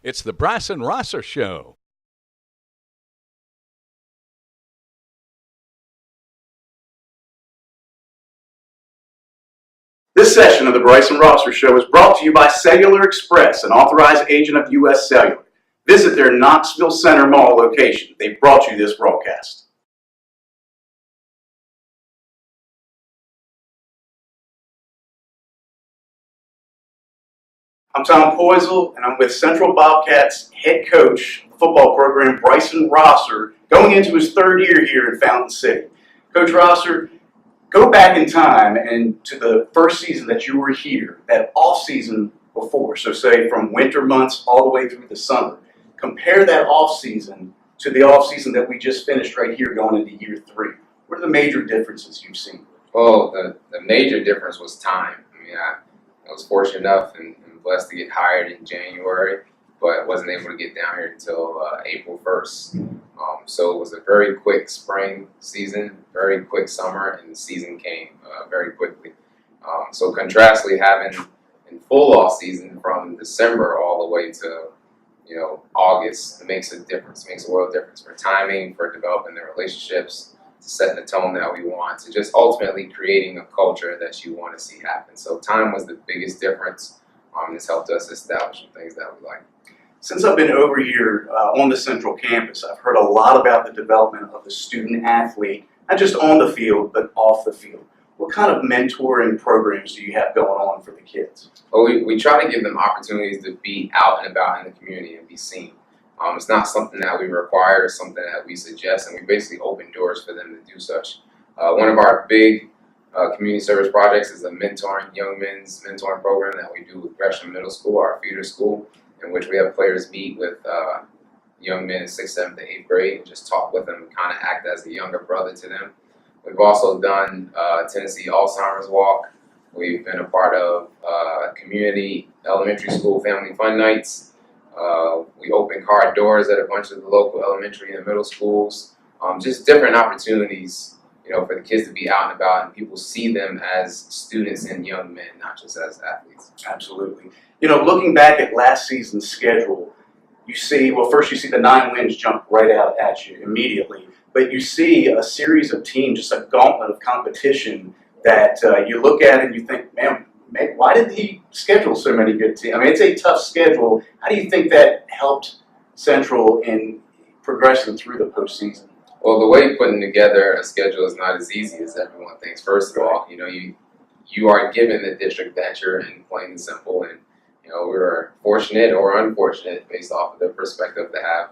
It's the Bryson Rosser Show. This session of the Bryson Rosser Show is brought to you by Cellular Express, an authorized agent of U.S. Cellular. Visit their Knoxville Center Mall location. They've brought you this broadcast. I'm Tom Poisel, and I'm with Central Bobcats head coach of the football program, Bryson Rosser, going into his third year here in Fountain City. Coach Rosser, go back in time and to the first season that you were here, that off season before, so say from winter months all the way through the summer. Compare that off season to the off season that we just finished right here going into year 3. What are the major differences you've seen? Well, the major difference was time. I was fortunate enough and blessed to get hired in January, but wasn't able to get down here until April 1st. So it was a very quick spring season, very quick summer, and the season came very quickly. So contrastly, having in full off season from December all the way to August, it makes a difference. It makes a world of difference for timing, for developing the relationships, to setting the tone that we want, to just ultimately creating a culture that you want to see happen. So time was the biggest difference. It's helped us establish some things that we like. Since I've been over here on the Central Campus, I've heard a lot about the development of the student athlete, not just on the field, but off the field. What kind of mentoring programs do you have going on for the kids? Well, we try to give them opportunities to be out and about in the community and be seen. It's not something that we require, it's something that we suggest, and we basically open doors for them to do such. One of our big community service projects is a young men's mentoring program that we do with Gresham Middle School, our feeder school, in which we have players meet with young men in 6th, 7th, and 8th grade and just talk with them and kind of act as a younger brother to them. We've also done Tennessee Alzheimer's Walk. We've been a part of community elementary school family fun nights. We open car doors at a bunch of the local elementary and middle schools. Just different opportunities, for the kids to be out and about and people see them as students and young men, not just as athletes. Absolutely. Looking back at last season's schedule, you see, well, first you see the 9 wins jump right out at you immediately, but you see a series of teams, just a gauntlet of competition that you look at and you think, man, why did he schedule so many good teams? It's a tough schedule. How do you think that helped Central in progressing through the postseason? Well, the way putting together a schedule is not as easy as everyone thinks. First of all, you are given the district that you're in, plain and simple, and we were fortunate or unfortunate based off of the perspective to have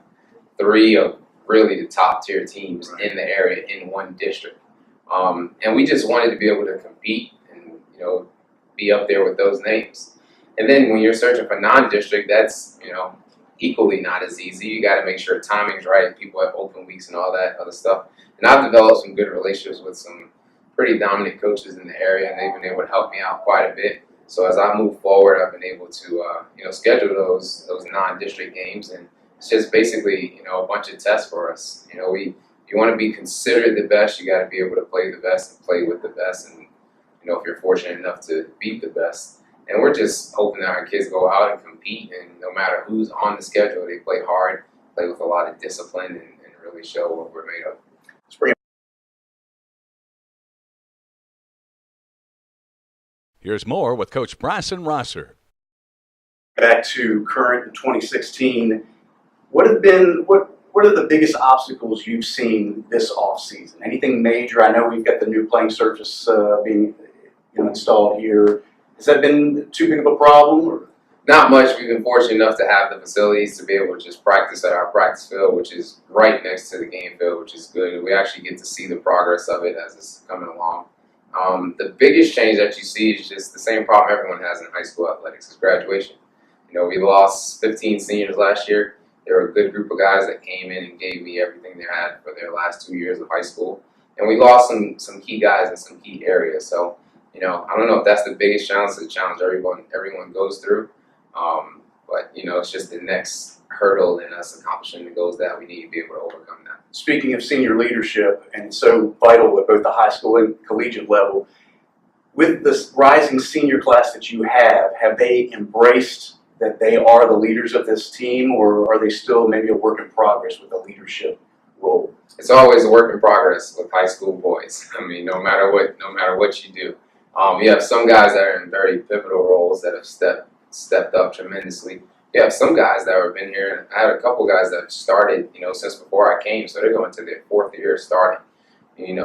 3 of really the top tier teams in the area in one district, and we just wanted to be able to compete and be up there with those names. And then when you're searching for non-district, that's equally not as easy. You got to make sure timing's right. People have open weeks and all that other stuff. And I've developed some good relationships with some pretty dominant coaches in the area, and they've been able to help me out quite a bit. So as I move forward, I've been able to schedule those non-district games, and it's just basically a bunch of tests for us. If you want to be considered the best, you got to be able to play the best and play with the best, and if you're fortunate enough to beat the best. And we're just hoping that our kids go out and compete, and no matter who's on the schedule, they play hard, play with a lot of discipline, and really show what we're made of. Here's more with Coach Bryson Rosser. Back to current in 2016, what are the biggest obstacles you've seen this off season? Anything major? I know we've got the new playing surface being installed here. Has that been too big of a problem? Or? Not much. We've been fortunate enough to have the facilities to be able to just practice at our practice field, which is right next to the game field, which is good. We actually get to see the progress of it as it's coming along. The biggest change that you see is just the same problem everyone has in high school athletics, is graduation. We lost 15 seniors last year. There were a good group of guys that came in and gave me everything they had for their last 2 years of high school. And we lost some key guys in some key areas. So, I don't know if that's the biggest challenge. It's a challenge everyone goes through. But, it's just the next hurdle in us accomplishing the goals that we need to be able to overcome that. Speaking of senior leadership, and so vital at both the high school and collegiate level, with this rising senior class that you have they embraced that they are the leaders of this team, or are they still maybe a work in progress with a leadership role? It's always a work in progress with high school boys. I mean, no matter what you do, you have some guys that are in very pivotal roles that have stepped up tremendously. You have some guys that have been here. I had a couple guys that have started, since before I came, so they're going to their fourth year starting.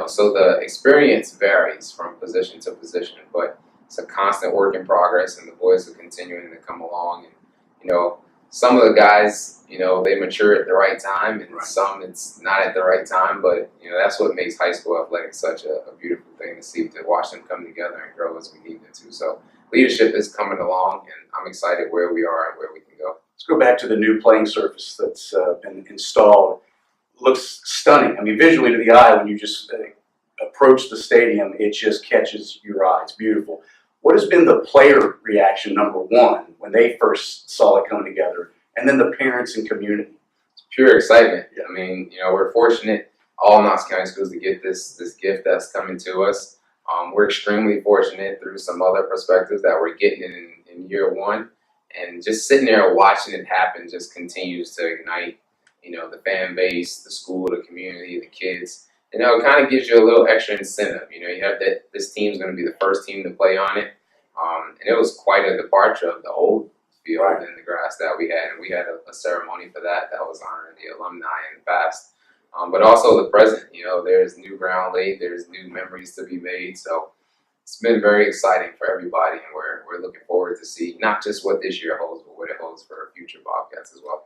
So the experience varies from position to position, but it's a constant work in progress, and the boys are continuing to come along. And some of the guys, they mature at the right time, and some it's not at the right time. But that's what makes high school athletics such a beautiful thing to see, to watch them come together and grow as we need them to. So leadership is coming along, and I'm excited where we are and where we can go. Let's go back to the new playing surface that's been installed. Looks stunning. I mean, visually to the eye, when you just approach the stadium, it just catches your eye. It's beautiful. What has been the player reaction, number one, when they first saw it come together, and then the parents and community? It's pure excitement. I mean, we're fortunate, all Knox County schools, to get this gift that's coming to us. We're extremely fortunate through some other perspectives that we're getting in year one, and just sitting there watching it happen just continues to ignite, the fan base, the school, the community, the kids. It kind of gives you a little extra incentive. You have that this team's going to be the first team to play on it. And it was quite a departure of the old field and the grass that we had. And we had a ceremony for that was honoring the alumni in the past. But also the present, there's new ground laid, there's new memories to be made. So it's been very exciting for everybody. And we're looking forward to see not just what this year holds, but what it holds for future Bobcats as well.